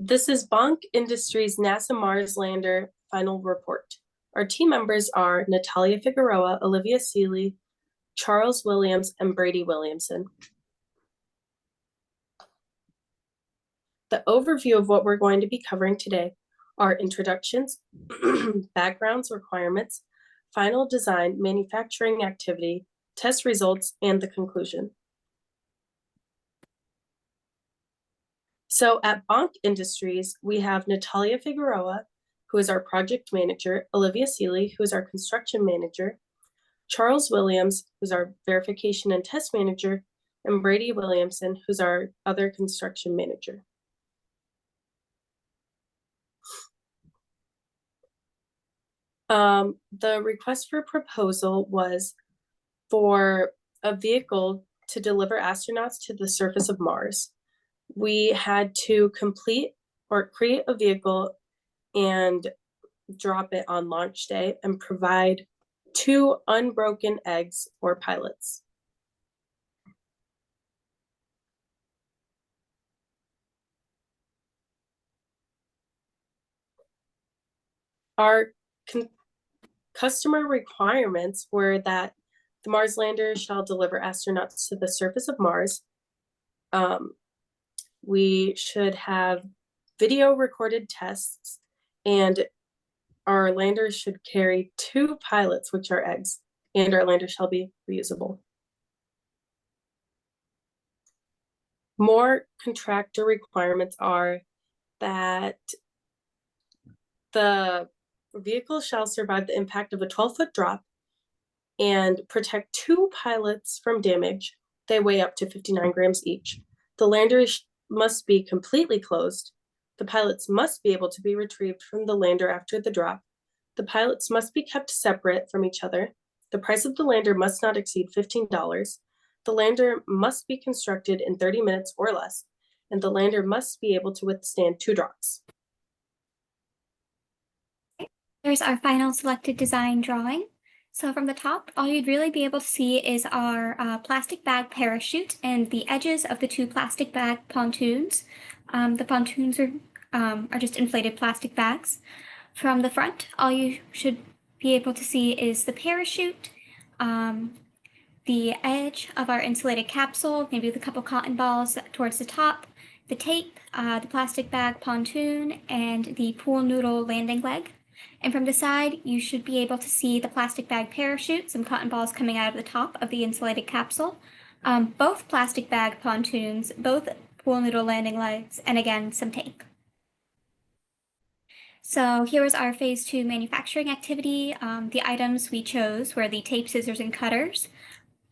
This is BONC Industries NASA Mars Lander final report. Our team members are Natalia Figueroa, Olivia Seeley, Charles Williams, and Brady Williamson. The overview of what we're going to be covering today are introductions, backgrounds, requirements, final design, manufacturing activity, test results, and the conclusion. So at BONC Industries, we have Natalia Figueroa, who is our project manager, Olivia Seeley, who is our construction manager, Charles Williams, who's our verification and test manager, and Brady Williamson, who's our other construction manager. The request for proposal was for a vehicle to deliver astronauts to the surface of Mars. We had to complete or create a vehicle and drop it on launch day and provide 2 unbroken eggs for pilots. Our customer requirements were that the Mars lander shall deliver astronauts to the surface of Mars. We should have video recorded tests, and our lander should carry 2 pilots, which are eggs, and our lander shall be reusable. More contractor requirements are that the vehicle shall survive the impact of a 12-foot drop and protect 2 pilots from damage. They weigh up to 59 grams each. The lander must be completely closed. The pilots must be able to be retrieved from the lander after the drop. The pilots must be kept separate from each other. The price of the lander must not exceed $15. The lander must be constructed in 30 minutes or less, and the lander must be able to withstand 2 drops. Here's our final selected design drawing. So from the top, all you'd really be able to see is our plastic bag parachute and the edges of the 2 plastic bag pontoons. The pontoons are just inflated plastic bags. From the front, all you should be able to see is the parachute, the edge of our insulated capsule, maybe with a couple cotton balls towards the top, the tape, the plastic bag pontoon, and the pool noodle landing leg. And from the side, you should be able to see the plastic bag parachute, some cotton balls coming out of the top of the insulated capsule, both plastic bag pontoons, both pool noodle landing legs, and again, some tape. So here was our phase 2 manufacturing activity. The items we chose were the tape, scissors, and cutters,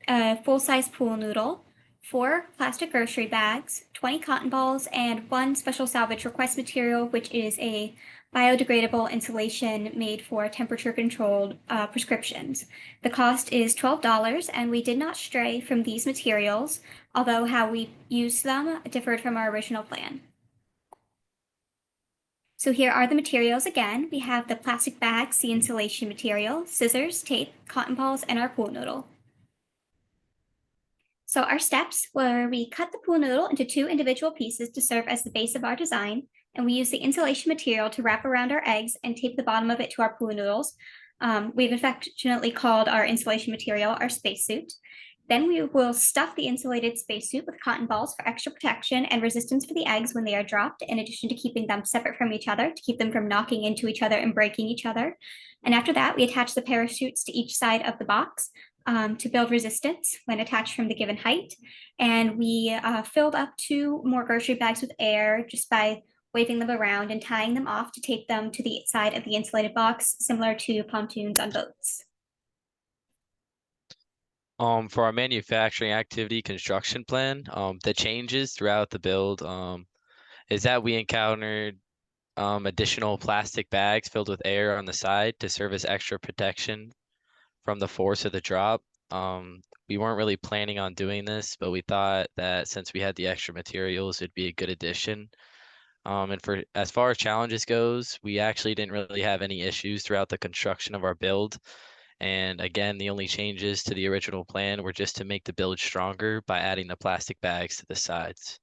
a full-size pool noodle, 4 plastic grocery bags, 20 cotton balls, and 1 special salvage request material, which is a biodegradable insulation made for temperature-controlled prescriptions. The cost is $12, and we did not stray from these materials, although how we used them differed from our original plan. So here are the materials again. We have the plastic bags, the insulation material, scissors, tape, cotton balls, and our pool noodle. So our steps were we cut the pool noodle into 2 individual pieces to serve as the base of our design, and we use the insulation material to wrap around our eggs and tape the bottom of it to our pool noodles. We've affectionately called our insulation material our spacesuit. Then we will stuff the insulated spacesuit with cotton balls for extra protection and resistance for the eggs when they are dropped, in addition to keeping them separate from each other to keep them from knocking into each other and breaking each other. And after that, we attach the parachutes to each side of the box to build resistance when attached from the given height. And we filled up 2 more grocery bags with air just by waving them around and tying them off to tape them to the side of the insulated box, similar to pontoons on boats. For our manufacturing activity construction plan, the changes throughout the build is that we encountered additional plastic bags filled with air on the side to serve as extra protection from the force of the drop. We weren't really planning on doing this, but we thought that since we had the extra materials, it'd be a good addition. And for as far as challenges goes, we actually didn't really have any issues throughout the construction of our build. And again, the only changes to the original plan were just to make the build stronger by adding the plastic bags to the sides.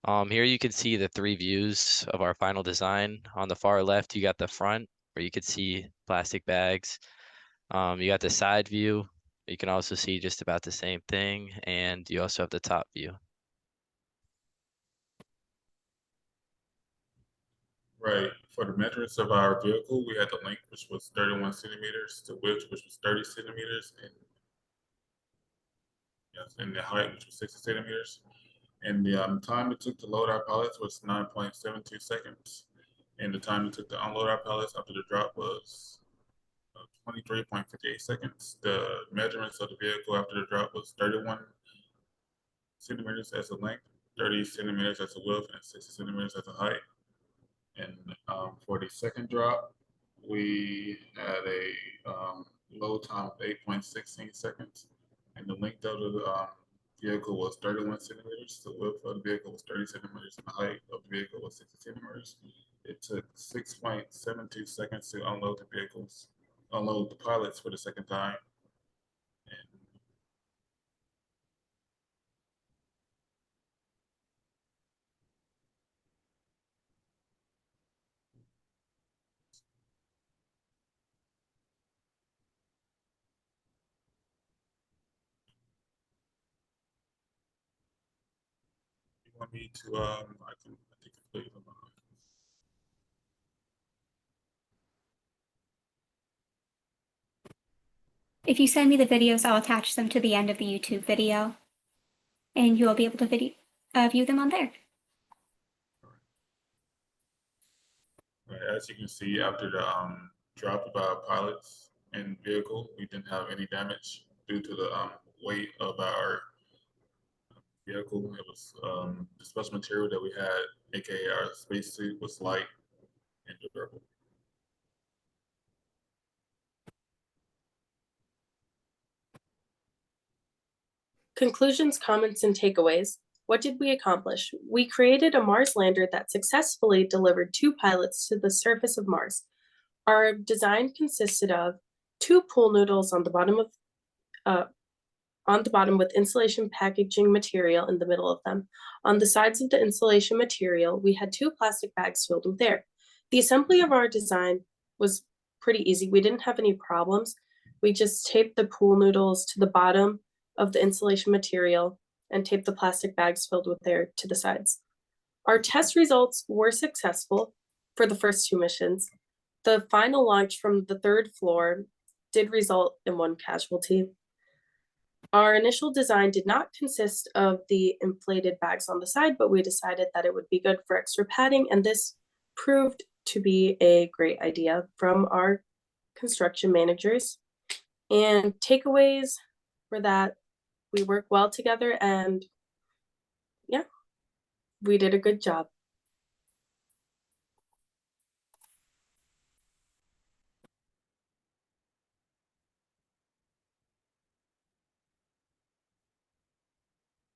Here you can see the 3 views of our final design. On the far left, you got the front where you could see plastic bags. You got the side view. You can also see just about the same thing, and you also have the top view. Right. For the measurements of our vehicle, we had the length, which was 31 centimeters, the width, which was 30 centimeters, and yes, and the height, which was 60 centimeters. And the time it took to load our pallets was 9.72 seconds. And the time it took to unload our pallets after the drop was 23.58 seconds. The measurements of the vehicle after the drop was 31 centimeters as a length, 30 centimeters as a width, and 60 centimeters as a height. And for the second drop, we had a load time of 8.16 seconds, and the length of the vehicle was 31 centimeters. The width of the vehicle was 30 centimeters, and the height of the vehicle was 60 centimeters. It took 6.72 seconds to unload the pilots for the second time. And you want me to, I think leave them on. If you send me the videos, I'll attach them to the end of the YouTube video, and you will be able to view them on there. As you can see, after the drop of our pilots and vehicle, we didn't have any damage due to the weight of our vehicle. It was the special material that we had, aka our spacesuit, was light and durable. Conclusions, comments, and takeaways. What did we accomplish? We created a Mars lander that successfully delivered 2 pilots to the surface of Mars. Our design consisted of 2 pool noodles on the bottom with insulation packaging material in the middle of them. On the sides of the insulation material, we had 2 plastic bags filled with air. The assembly of our design was pretty easy. We didn't have any problems. We just taped the pool noodles to the bottom of the insulation material and taped the plastic bags filled with air to the sides. Our test results were successful for the first 2 missions. The final launch from the 3rd floor did result in 1 casualty. Our initial design did not consist of the inflated bags on the side, but we decided that it would be good for extra padding, and this proved to be a great idea from our construction managers. And takeaways were that we work well together, and yeah, we did a good job.